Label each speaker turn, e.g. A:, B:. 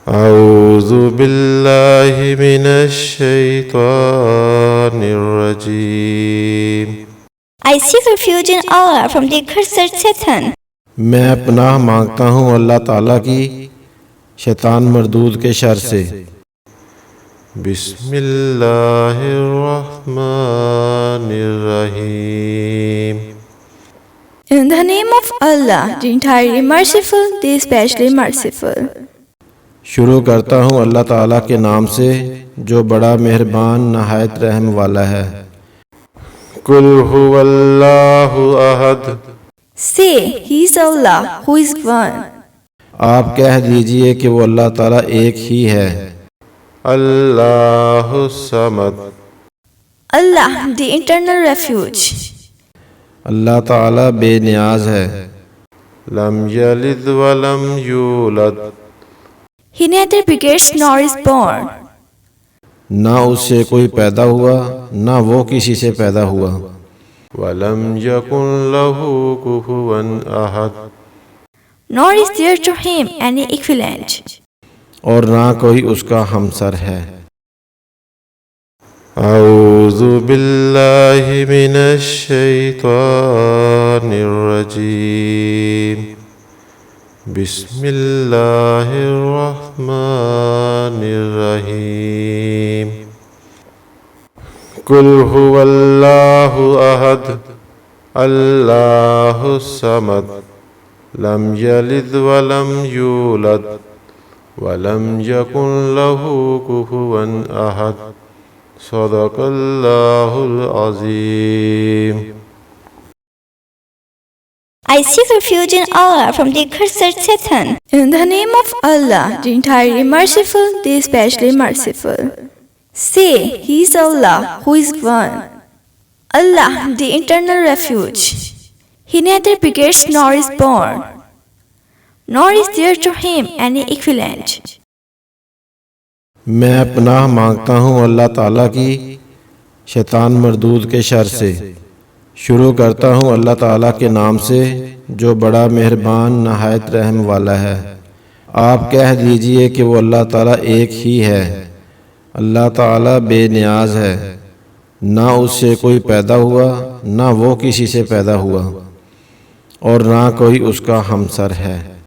A: أعوذ بالله من الشيطان الرجيم.
B: I seek refuge in Allah from the accursed Satan.
A: मैं पनाह मांगता हूँ अल्लाह ताला की शैतान मरदूद के शर से। बिस्मिल्लाहिर्रहमानिर्रहीम.
C: In the name of Allah, the entirely merciful, the especially merciful.
A: शुरू करता हूँ अल्लाह ताला के नाम से जो बड़ा मेहरबान नहायत रहम वाला है। कुल हुवल्लाहु अहद.
C: Say, He is Allah, who is one.
A: आप कह दीजिए कि वो अल्लाह ताला एक ही है। अल्लाहु Samad.
C: Allah, the eternal refuge.
A: अल्लाह ताला बेनियाज है। Lump यलिद वलम यूलद.
C: He neither begets nor is born.
A: ना उससे कोई पैदा हुआ ना वो किसी से पैदा हुआ। वलम यकुन लहू कुफुवन अहद.
C: Nor is there to him any equivalent.
A: और ना कोई उसका हमसर है। अऊज़ु बिल्लाहि मिनश शैतानिर रजीम. बिस्मिल्लाहिर्रहमानिर्रहीम. कुल हुवल्लाहु अहद. अल्लाहु समद. लम यलिद वलम यूलद. वलम यकुन लहू कुफुवन अहद. सदक़ल्लाहुल अज़ीम.
B: I seek refuge in Allah from the accursed Satan.
C: In the name of Allah, the entirely merciful, the especially merciful. Say, He is Allah, who is one. Allah, the eternal refuge. He neither begets nor is born. Nor is there to him any equivalent.
A: मैं पनाह मांगता हूँ अल्लाह ताला की शैतान मरदूद के sir से। शुरू करता हूँ अल्लाह ताला के नाम से जो बड़ा मेहरबान नहायत रहम वाला है। आप कह दीजिए कि वो अल्लाह ताला एक ही है। अल्लाह ताला बेनियाज है। ना उससे कोई पैदा हुआ ना वो किसी से पैदा हुआ और ना कोई उसका हमसर है।